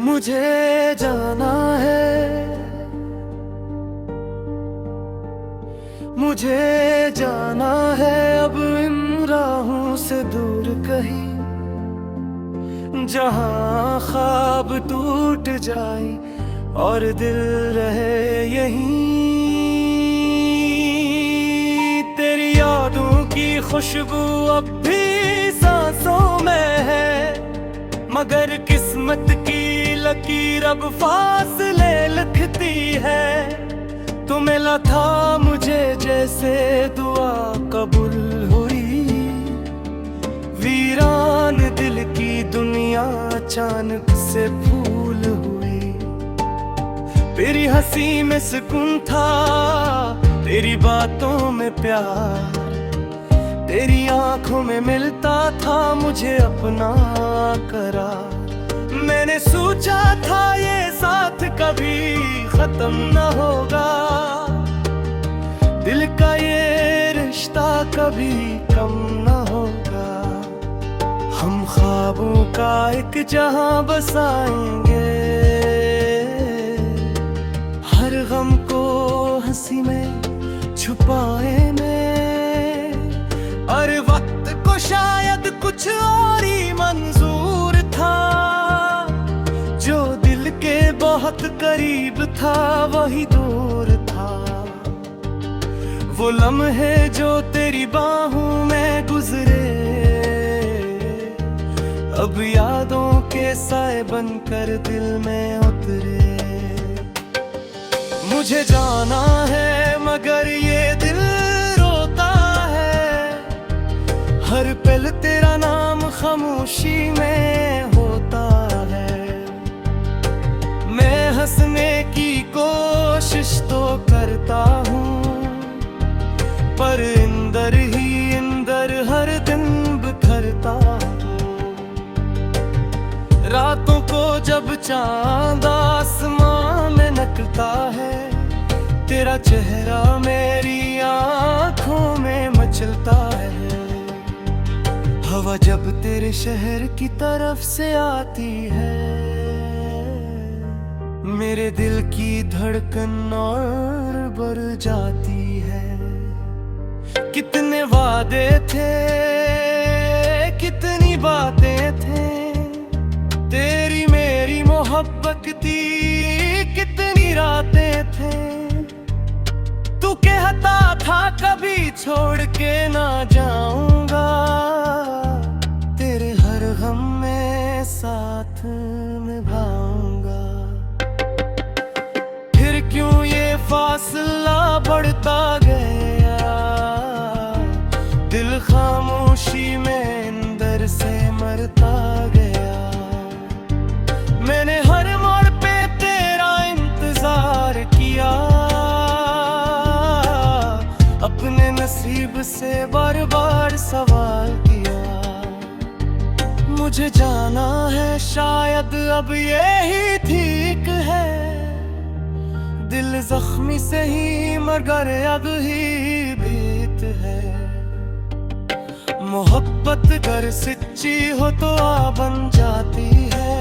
मुझे जाना है, मुझे जाना है अब इन राहों से दूर कहीं, जहां ख्वाब टूट जाए और दिल रहे यहीं। तेरी यादों की खुशबू अब भी सांसों में है, मगर किस्मत की लकीर अब फासले लिखती है। तो मिला था मुझे जैसे दुआ कबूल हुई, वीरान दिल की दुनिया अचानक से फूल हुई। तेरी हंसी में सुकून था, तेरी बातों में प्यार, तेरी आंखों में मिलता था मुझे अपना करार। मैंने सोचा था ये साथ कभी खत्म न होगा, दिल का ये रिश्ता कभी कम न होगा। हम ख्वाबों का एक जहां बसाएंगे, हर गम को हंसी में छुपाएंगे। और वक्त को शायद कुछ और ही मंजूर था, जो दिल के बहुत करीब था वही दूर था। वो लम्हे जो तेरी बाहों में गुजरे, अब यादों के साए बनकर दिल में उतरे। मुझे जाना है मगर ये दिल रोता है, हर पल तेरा नाम खामोशी में होता है। मैं हंसने की कोशिश तो करता हूँ, पर इंदर ही इंदर हर दिन बिखरता हूँ। रातों को जब चांद आसमां में निकलता है, तेरा चेहरा मेरी आंखों में मचलता है। हवा जब तेरे शहर की तरफ से आती है, मेरे दिल की धड़कन और बढ़ जाती है। कितने वादे थे, कितनी बातें थे, तेरी मेरी मोहब्बत की कितनी रातें थे। तू कहता था कभी छोड़ के ना जाऊंगा, तेरे हर गम में साथ निभाऊंगा। फिर क्यों ये फासला बढ़ता गया, दिल खामोशी में अंदर से मरता गया। मैंने हर मोड़ पे तेरा इंतजार किया, अपने नसीब से बार बार सवाल किया। मुझे जाना है शायद अब यही ठीक है, दिल जख्मी से ही मगर अब ही भीत है। मोहब्बत अगर सच्ची हो तो आ बन जाती है,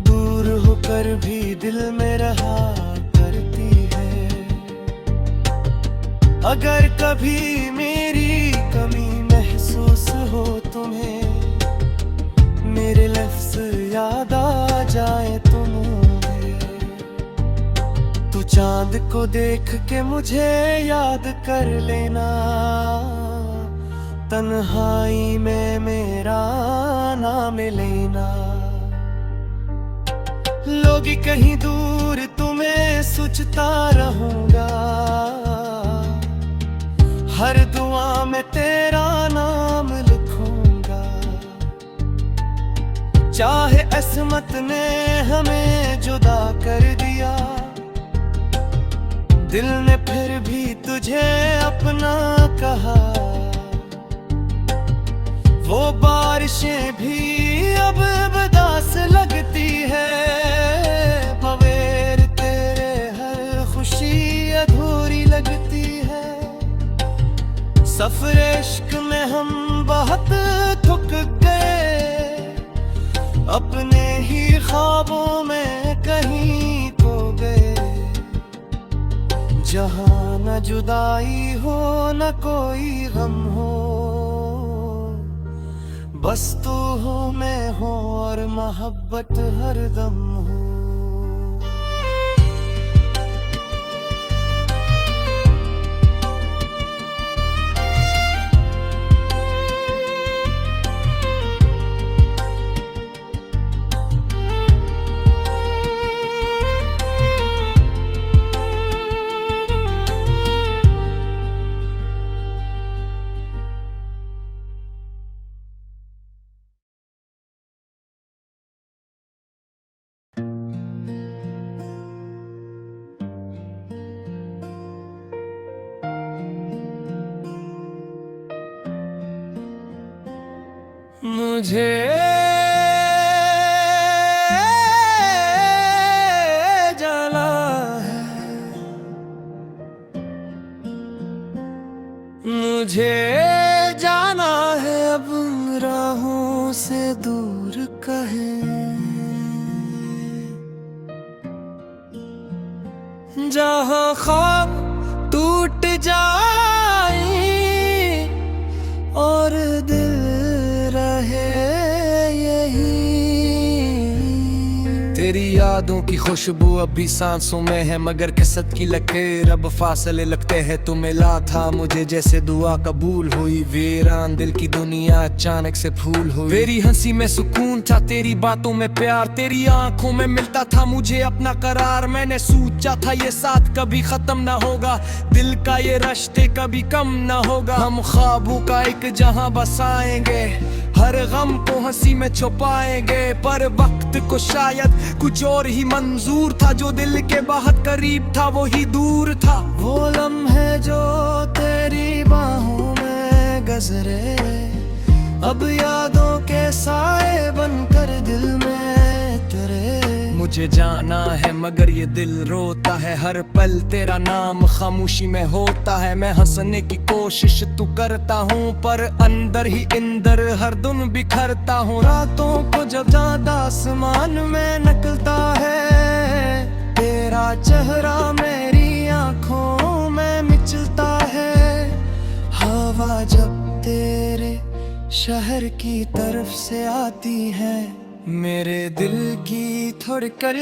दूर होकर भी दिल में रहा करती है। अगर कभी मेरी कमी महसूस हो तुम्हें, मेरे लफ्ज़ याद आ जाए तुम्हें, तू चांद को देख के मुझे याद कर लेना। तन्हाई में मेरा नाम लेना। लोग कहीं दूर तुम्हें सोचता रहूंगा, हर दुआ में तेरा नाम लिखूंगा। चाहे किस्मत ने हमें जुदा कर दिया, दिल ने फिर भी तुझे अपना कहा। वो बारिशें भी अब बदास लगती है, बगैर तेरे हर खुशी अधूरी लगती है। सफर इश्क में हम बहुत थक गए, अपने ही ख्वाबों में कहीं खो गए, जहाँ न जुदाई हो न कोई गम हो, बस तू हो मैं हो और मोहब्बत हरदम हो। मुझे जाना है, मुझे जाना है अब राहों से दूर कहीं, जहाँ ख्वाब टूट जाए और दिल रहे यही। तेरी यादों की खुशबू अभी सांसों में है, मगर कसरत की लकीर अब फासले लगते हैं। तू मिला था मुझे जैसे दुआ कबूल हुई, वीरान दिल की दुनिया अचानक से फूल हुई। तेरी हंसी में सुकून था, तेरी बातों में प्यार, तेरी आंखों में मिलता था मुझे अपना करार। मैंने सोचा था ये साथ कभी खत्म ना होगा, दिल का ये रिश्ते कभी कम ना होगा। हम ख्वाबों का एक जहां बसाएंगे, हर गम को हंसी में छुपाएंगे, पर वक्त को शायद कुछ और ही मंजूर था। जो दिल के बहुत करीब था वो ही दूर था। वो लम्हे जो तेरी बाहों में गुजरे, अब यादों के साए बनकर दिल में तेरे। मुझे जाना है मगर ये दिल रोता है, हर पल तेरा नाम खामोशी में होता है। मैं हंसने की कोशिश तू करता हूँ, पर अंदर ही अंदर हर धुन बिखरता हूँ। रातों को जब ज्यादा आसमान में निकलता है, तेरा चेहरा मेरी आंखों में मिचलता है। हवा जब तेरे शहर की तरफ से आती है, मेरे दिल की धड़कन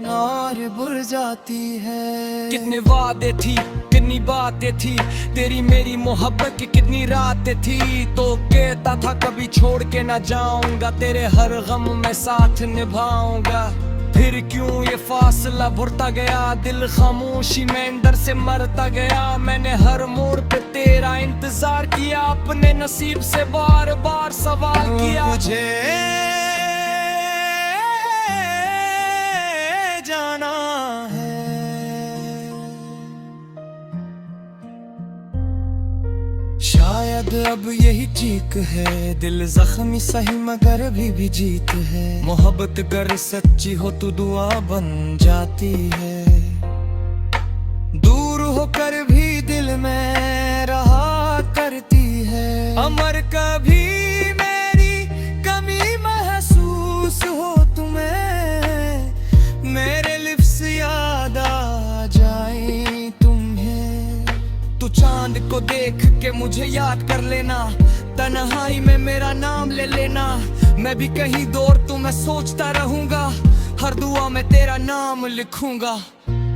और बढ़ जाती है। कितने वादे थी, कितनी बातें थी, तेरी मेरी मोहब्बत की कितनी रातें थी। तो कहता था कभी छोड़ के ना जाऊंगा, तेरे हर गम में साथ निभाऊंगा। फिर क्यों ये फासला बढ़ता गया, दिल खामोशी में अंदर से मरता गया। मैंने हर मोड़ पे तेरा इंतजार किया, अपने नसीब से बार बार सवाल किया। मुझे जाना है, शायद अब यही ठीक है। दिल जख्मी सही मगर अभी भी जीत है। मोहब्बत अगर सच्ची हो तो दुआ बन जाती है। दूर होकर भी दिल में रहा करती है। अमर कभी मेरी कमी महसूस हो तुम्हें, मेरे लिप्स याद आ जाए तुम्हें। तू चांद को देख के मुझे याद कर लेना, तन्हाई में मेरा नाम ले लेना। मैं भी कहीं दूर तुम्हें सोचता रहूंगा, हर दुआ में तेरा नाम लिखूंगा।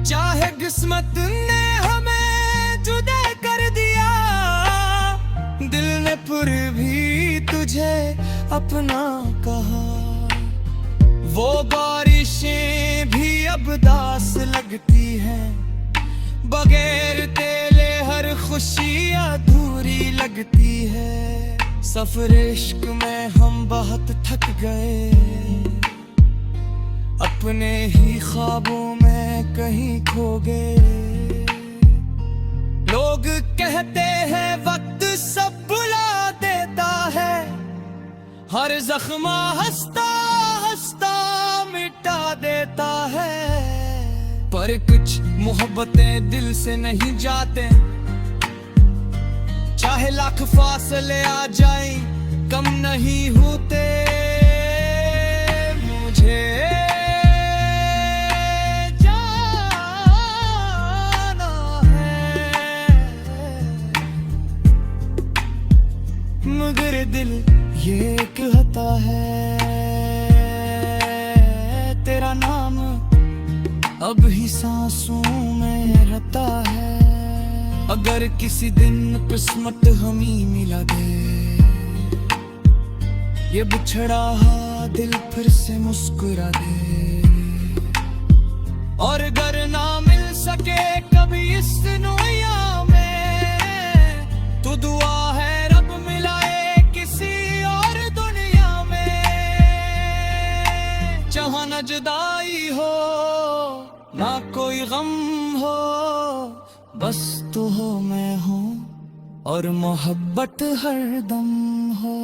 चाहे किस्मत ने हमें जुदा कर दिया, दिल ने फिर भी तुझे अपना कहा। वो बारिशें भी अब दास लगती हैं, बगैर तेरे हर खुशी अधूरी लगती है। सफर इश्क में हम बहुत थक गए, अपने ही ख्वाबों में कहीं खो गए। लोग कहते हैं वक्त सब भुला देता है, हर जख्मा हंसता हंसता मिटा देता है। पर कुछ मोहब्बतें दिल से नहीं जाते, चाहे लाख फासले आ जाएं कम नहीं होते। मुझे जाना है, मगर दिल ये कहता है तेरा नाम अब ही सांसों में रहता है। अगर किसी दिन किस्मत हमें मिला दे, ये बिछड़ा दिल फिर से मुस्कुरा दे। और अगर ना मिल सके कभी इस दुनिया में, तो दुआ है रब मिलाए किसी और दुनिया में। जहां न जुदाई हो ना कोई गम हो, बस तू हो मैं हूँ और मोहब्बत हरदम हो।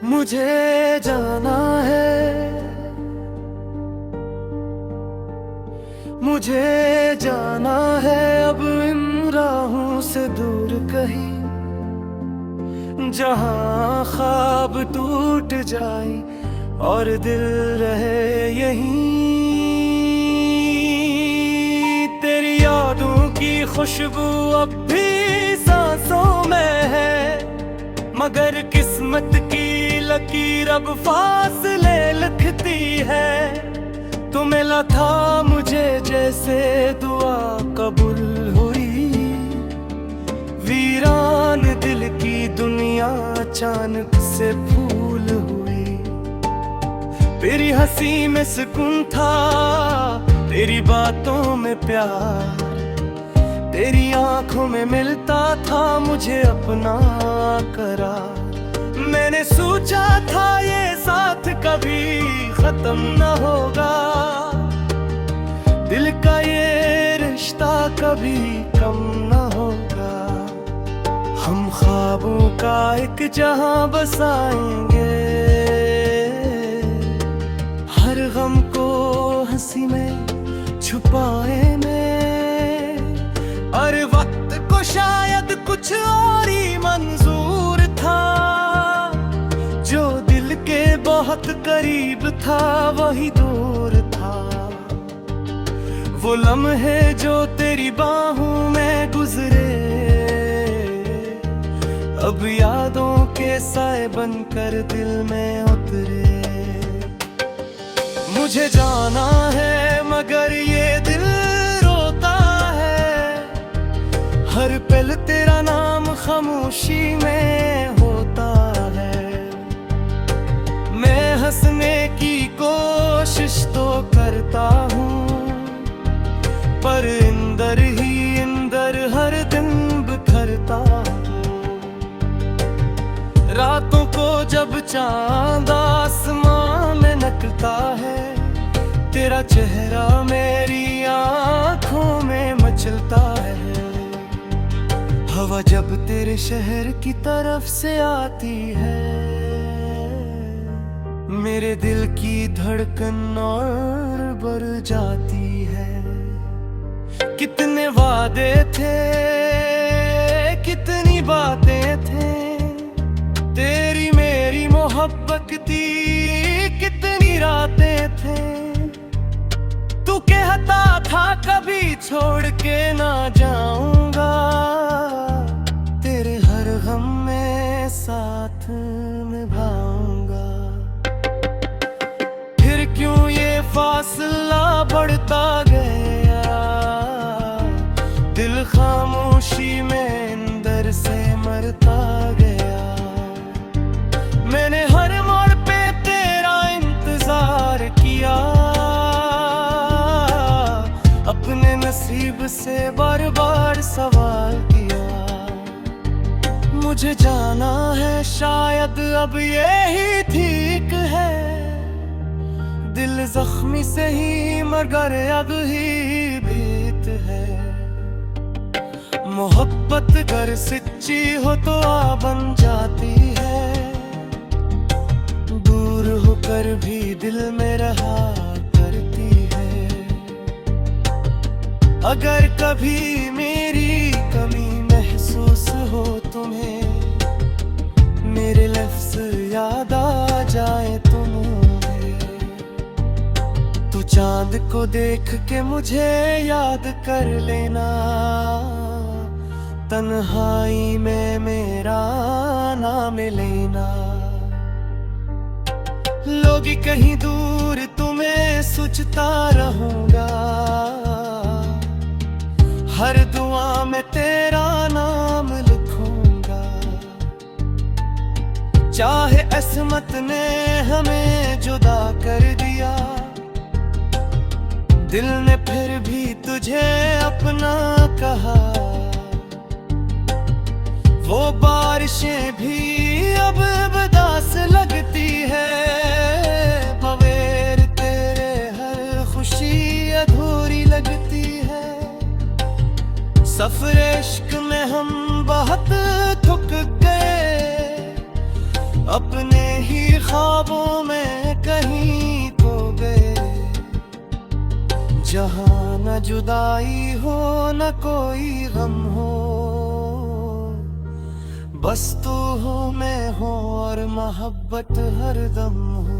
मुझे जाना है, मुझे जाना है अब इन राहों से दूर कहीं, जहां ख्वाब टूट जाए और दिल रहे यहीं। तेरी यादों की खुशबू अब भी सांसों में है, मगर किस्मत की लकीर अब फासले लिखती है। तू मिला था मुझे जैसे दुआ कबूल हुई, वीरान दिल की दुनिया अचानक से फूल हुई। तेरी हंसी में सुकून था, तेरी बातों में प्यार, तेरी आंखों में मिलता था मुझे अपना करार। मैंने सोचा था ये साथ कभी खत्म न होगा, दिल का ये रिश्ता कभी कम न होगा। हम ख्वाबों का एक जहां बसाएंगे, हर गम को हंसी में छुपाएंगे। और वक्त को शायद कुछ और ही मंजूर था, जो दिल के बहुत करीब था वही दूर था। वो लम्हे जो तेरी बाहों में गुजरे, अब यादों के साए बनकर दिल में उतरे। मुझे जाना है मगर ये दिल रोता है, हर पल तेरा नाम खामोशी में होता है। मैं हंसने की कोशिश तो करता हूँ, पर इंदर ही इंदर हर दिन बिखरता हूँ। रातों को जब चांद आसमां में निकलता है, तेरा चेहरा मेरी आँखों में मचलता है। हवा जब तेरे शहर की तरफ से आती है, मेरे दिल की धड़कन और बढ़ जाती है। कितने वादे थे, कितनी बातें थे, तेरी मेरी मोहब्बत की कितनी रातें थे। तू कहता था कभी छोड़ के ना जाऊंगा, तेरे हर गम में साथ निभाऊंगा। फिर क्यों ये फासला बढ़ता गया, दिल खामोशी में अंदर से मरता गया। मैंने हर मोड़ पे तेरा इंतजार किया, अपने नसीब से बार बार सवाल किया। मुझे जाना है शायद अब यही ठीक है, दिल जख्मी से ही मगर अब ही बीत है। मोहब्बत अगर सच्ची हो तो आ बन जाती है, दूर होकर भी दिल में रहा करती है। अगर कभी मेरी कमी महसूस हो तुम्हें, मेरे लफ्ज़ याद आ जाए तुम्हें, तो चांद को देख के मुझे याद कर लेना। तन्हाई में मेरा नाम लेना। लोग कहीं दूर तुम्हें सोचता रहूंगा, हर दुआ में तेरा नाम लिखूंगा। चाहे किस्मत ने हमें जुदा कर दिया, दिल ने फिर भी तुझे अपना कहा। वो बारिशें भी अब बदास लगती है, बगैर तेरे हर खुशी अधूरी लगती है। सफर इश्क में हम बहुत थक गए, अपने ही ख्वाबों में कहीं खो गए। जहाँ न जुदाई हो न कोई गम हो, बस तू हो मैं हो और मोहब्बत हरदम हो।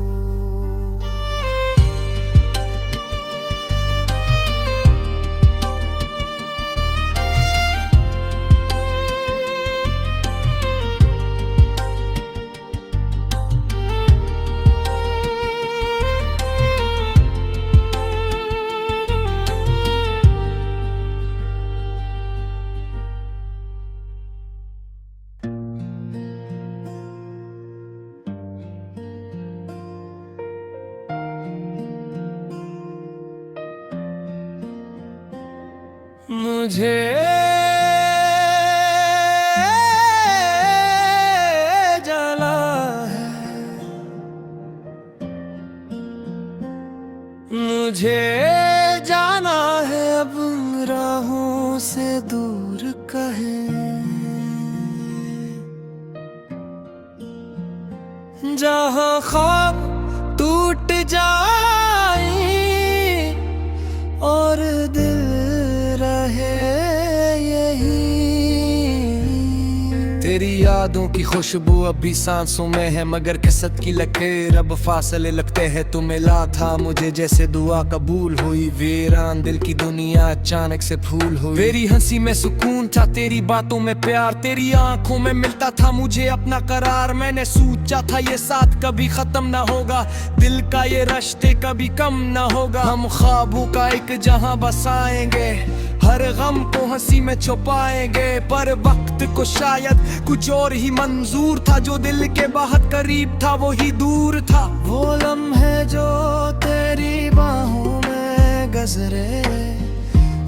मुझे जाना है, मुझे जाना है अब राहों से दूर कहीं, जहाँ ख्वाब टूट जाए और दिल रहे यही। तेरी यादों की खुशबू अभी सांसों में है, मगर किस्मत की लकीर अब फासले लगते हैं। तू मिला था मुझे जैसे दुआ कबूल हुई, वीरान दिल की दुनिया अचानक से फूल हुई। तेरी हंसी में सुकून था, तेरी बातों में प्यार, तेरी आंखों में मिलता था मुझे अपना करार। मैंने सोचा था ये साथ कभी खत्म ना होगा, दिल का ये रिश्ते कभी कम ना होगा। हम ख्वाबों का एक जहां बसाएंगे, हर गम को हंसी में छुपाएंगे। पर वक्त को शायद कुछ और ही मंजूर था, जो दिल के बहुत करीब था वो ही दूर था। वो लम्हे जो तेरी बाहों में गुजरे,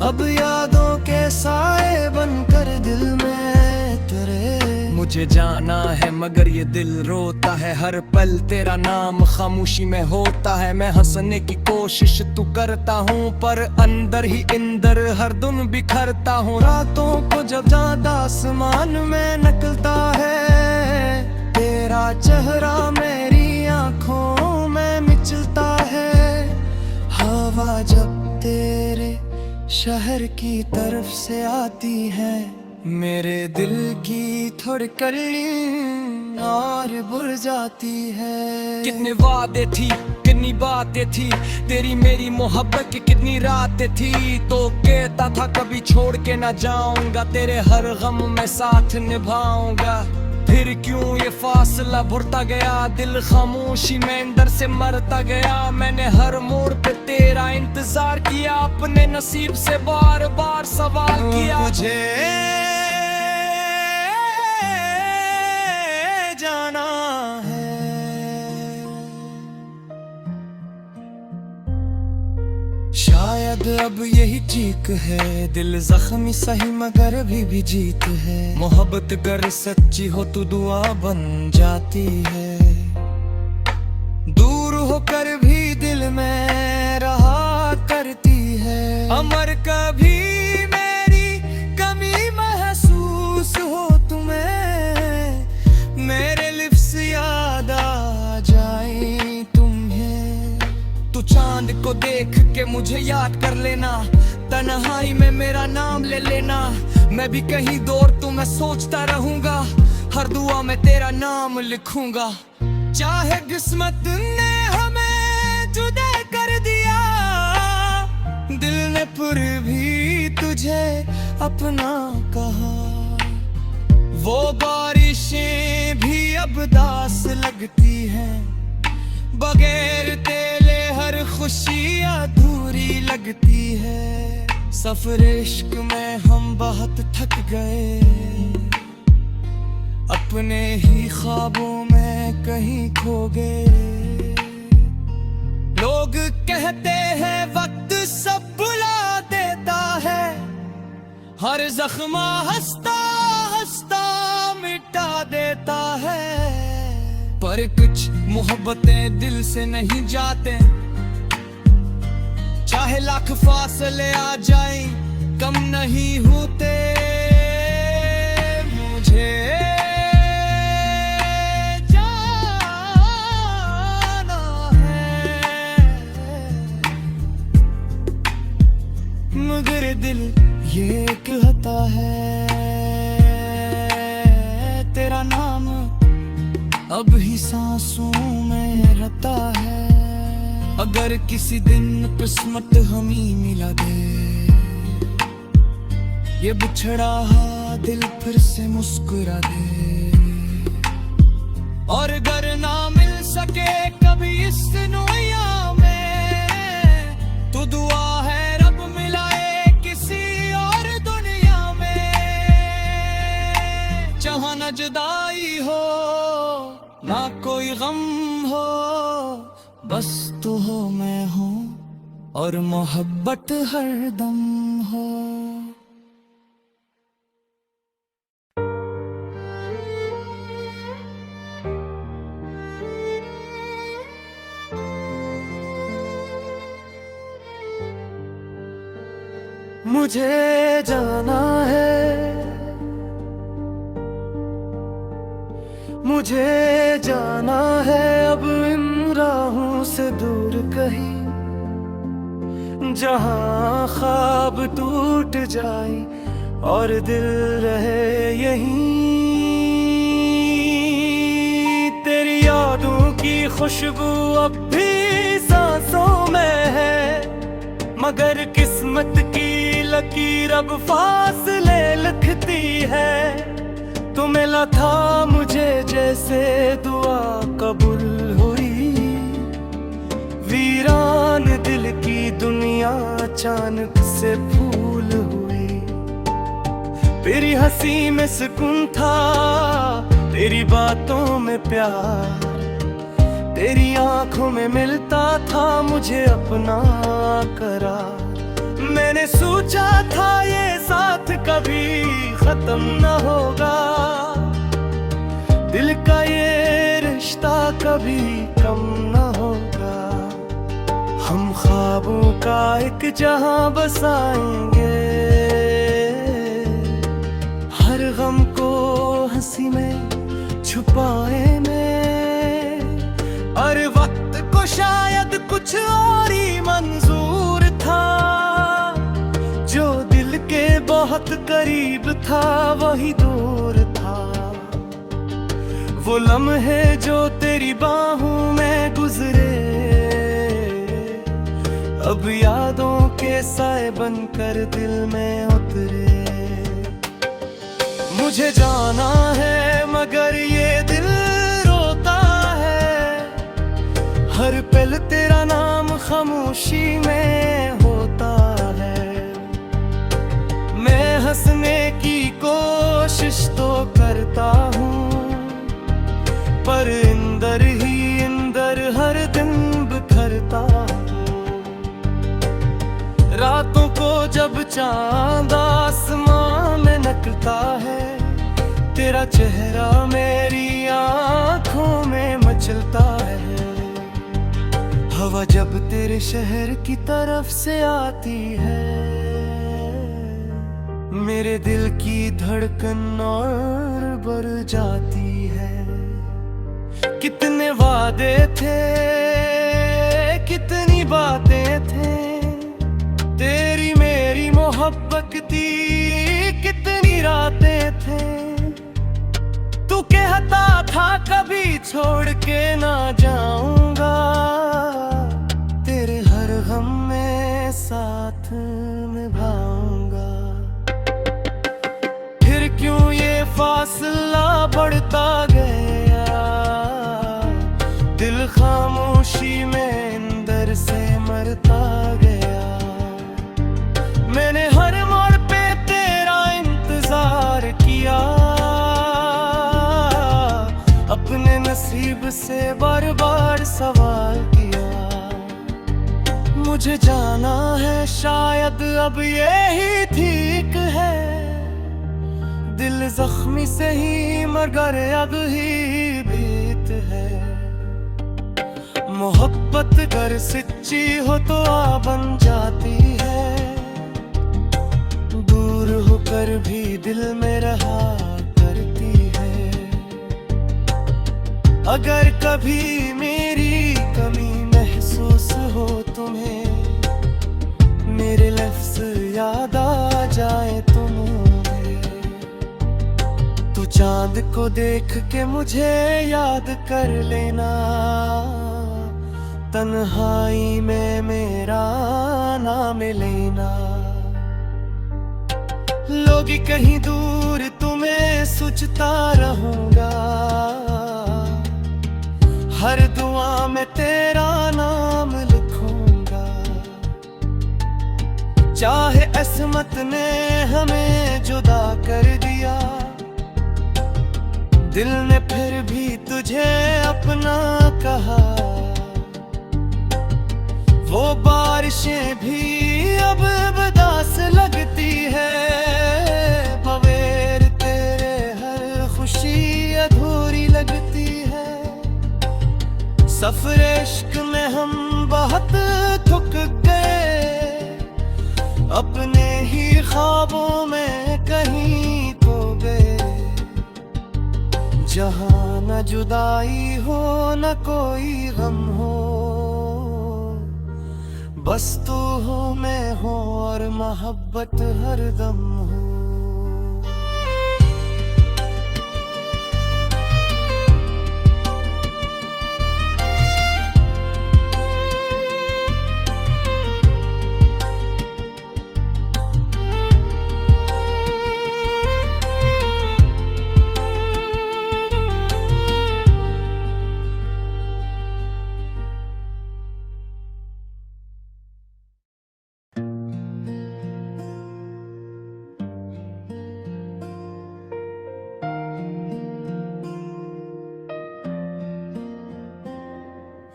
अब यादों के साए बनकर दिल में तुरे। मुझे जाना है मगर ये दिल रोता है, हर पल तेरा नाम खामोशी में होता है। मैं हंसने की कोशिश तो करता हूँ, पर अंदर ही अंदर हर दिन बिखरता हूँ। रातों को जब ज्यादा आसमान में निकलता है, तेरा चेहरा मेरी आंखों में मिचलता है। हवा जब तेरे शहर की तरफ से आती है, मेरे दिल की धड़कन और बढ़ जाती है। कितने वादे थी, कितनी बातें थी, तेरी मेरी मोहब्बत की कितनी रातें थी। तो कहता था कभी छोड़ के ना जाऊंगा, तेरे हर गम में साथ निभाऊंगा। फिर क्यों ये फासला बढ़ता गया, दिल खामोशी में अंदर से मरता गया। मैंने हर मोड़ पे तेरा इंतजार किया, अपने नसीब से बार बार सवाल किया। मुझे जाना है, शायद अब यही ठीक है। दिल जख्मी सही मगर अभी भी जीत है। मोहब्बत अगर सच्ची हो तो दुआ बन जाती है। दूर होकर भी दिल में रहा करती है। अमर कभी मेरी कमी महसूस हो तुम्हें, मेरे लिप्स याद आ जाए को देख के मुझे याद कर लेना, तन्हाई में मेरा नाम ले लेना। मैं भी कहीं दूर तो मैं सोचता रहूंगा, हर दुआ में तेरा नाम लिखूंगा। चाहे किस्मत ने हमें जुदा कर दिया, दिल ने फिर भी तुझे अपना कहा। वो बारिशें भी अब दास लगती हैं, बगैर तेरे हर खुशी अधूरी लगती है। सफर इश्क में हम बहुत थक गए, अपने ही ख्वाबों में कहीं खो गए। लोग कहते हैं वक्त सब भुला देता है, हर जख्म हंसता हंसता मिटा देता है। पर कुछ मोहब्बतें दिल से नहीं जाते, चाहे लाख फासले आ जाएं कम नहीं होते। मुझे जाना है मगर दिल ये कहता है, तेरा नाम अब ही सांसों में रहता है। अगर किसी दिन किस्मत हम ही मिला दे, ये बिछड़ा दिल फिर से मुस्कुरा दे। और अगर ना मिल सके कभी इस दुनिया में, तो दुआ है रब मिलाए किसी और दुनिया में। जहाँ न जुदाई हो ना कोई गम हो, बस तू हो मैं हूँ और मोहब्बत हरदम हो। मुझे जाना है, मुझे जाना है अब इन राहों से दूर कहीं, जहाँ ख्वाब टूट जाए और दिल रहे यहीं। तेरी यादों की खुशबू अब भी सांसों में है, मगर किस्मत की लकीर अब फासले लिखती है। तो मिला था मुझे जैसे दुआ कबूल हुई, वीरान दिल की दुनिया अचानक से फूल हुई। तेरी हंसी में सुकून था, तेरी बातों में प्यार, तेरी आंखों में मिलता था मुझे अपना करार। मैंने सोचा था ये साथ कभी खत्म न होगा, दिल का ये रिश्ता कभी कम न होगा। हम ख्वाबों का एक जहां बसाएंगे, हर गम को हंसी में छुपाएंगे। और वक्त को शायद कुछ और ही मंजूर था, जो दिल के बहुत करीब था वही दूर था। वो लम्हे जो तेरी बाहों में गुजरे, अब यादों के साए बनकर दिल में उतरे। मुझे जाना है मगर ये दिल रोता है, हर पल तेरा नाम खामोशी में होता है। मैं हंसने की कोशिश तो करता हूँ, पर इंदर ही इंदर हर दिन बिखरता हूँ। रातों को जब चांद आसमां में नकलता है, तेरा चेहरा मेरी आँखों में मचलता है। हवा जब तेरे शहर की तरफ से आती है, मेरे दिल की धड़कन और बढ़ जाती है। कितने वादे थे, कितनी बातें मोहब्बत दी कितनी रातें थे, तू कहता था कभी छोड़ के ना जाऊंगा, तेरे हर गम में साथ निभाऊंगा। फिर क्यों ये फासला बढ़ता गया, दिल खामोशी में अंदर से मरता गया। मैंने हर मोड़ पे तेरा इंतजार किया, अपने नसीब से बार बार सवाल किया। मुझे जाना है शायद अब यही ठीक है, दिल जख्मी से ही मगर अब ही बीत है। मोहब्बत अगर सच्ची हो तो आ बन जाती है, दूर होकर भी दिल में रहा करती है। अगर कभी मेरी कमी महसूस हो तुम्हें, मेरे लफ्ज़ याद आ जाए तुम्हें, तो चांद को देख के मुझे याद कर लेना, तन्हाई में मेरा नाम लेना। लोग कहीं दूर तुम्हें सोचता रहूंगा, हर दुआ में तेरा नाम लिखूंगा। चाहे किस्मत ने हमें जुदा कर दिया, दिल ने फिर भी तुझे अपना कहा। वो बारिशें भी अब बदास लगती है, बगैर तेरे हर खुशी अधूरी लगती है। सफर इश्क में हम बहुत थक गए, अपने ही ख्वाबों में कहीं खो गए। जहाँ न जुदाई हो न कोई गम हो, बस तू हो मैं हो और मोहब्बत हरदम हो।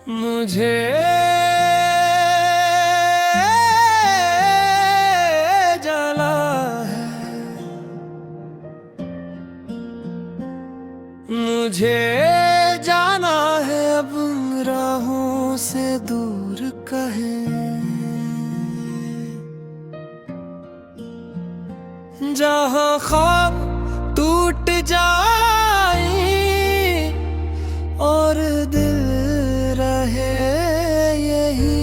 मुझे जाना है, मुझे जाना है अब राहों से दूर कहीं, जहाँ ख्वाब टूट जाए और दिल रहे यही।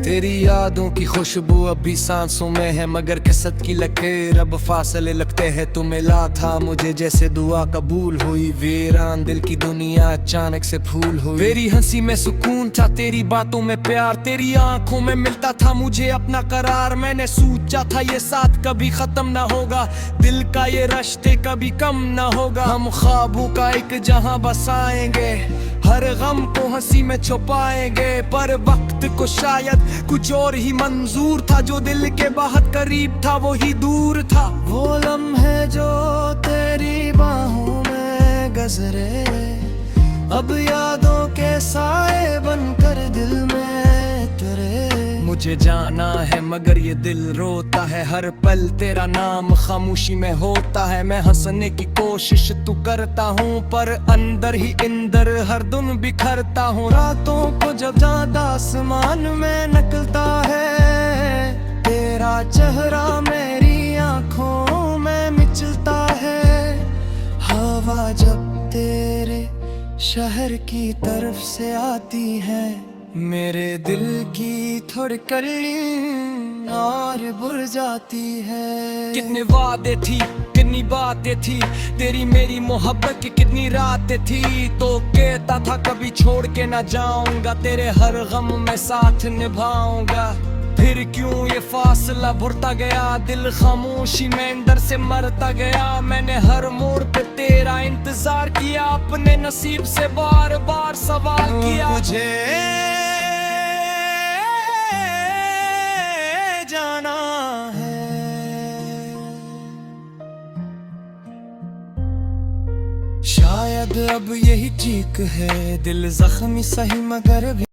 तेरी यादों की खुशबू अभी सांसों में है, मगर किस्मत की लकीर अब फासले लगते हैं। तू मिला था मुझे जैसे दुआ कबूल हुई, वीरान दिल की दुनिया अचानक से फूल हुई। तेरी हंसी में सुकून था, तेरी बातों में प्यार, तेरी आंखों में मिलता था मुझे अपना करार। मैंने सोचा था ये साथ कभी खत्म ना होगा, दिल का ये रिश्ते कभी कम ना होगा। हम ख्वाबों का एक जहां बसाएंगे, हर गम को हंसी में छुपाएंगे। पर वक्त को शायद कुछ और ही मंजूर था, जो दिल के बहुत करीब था वो ही दूर था। वो लम्हे जो तेरी बाहों में गुजरे, अब यादों के साए बनकर दिल में तुरे। मुझे जाना है मगर ये दिल रोता है, हर पल तेरा नाम खामोशी में होता है। मैं हंसने की कोशिश तो करता हूँ, पर अंदर ही अंदर हर दिन बिखरता हूँ। रातों को जब ज्यादा आसमान में निकलता है, तेरा चेहरा मेरी आंखों में मिचलता है। हवा जब तेरे शहर की तरफ से आती है, मेरे दिल की धड़कन और बुर जाती है। कितने वादे थी, कितनी बातें थी, तेरी मेरी मोहब्बत की कितनी रातें थी। तो कहता था कभी छोड़ के ना जाऊंगा, तेरे हर गम में साथ निभाऊंगा। फिर क्यों ये फासला बढ़ता गया, दिल खामोशी में अंदर से मरता गया। मैंने हर मोड़ पे तेरा इंतजार किया, अपने नसीब से बार बार सवाल किया। मुझे जाना है, शायद अब यही ठीक है। दिल जख्मी सही मगर भी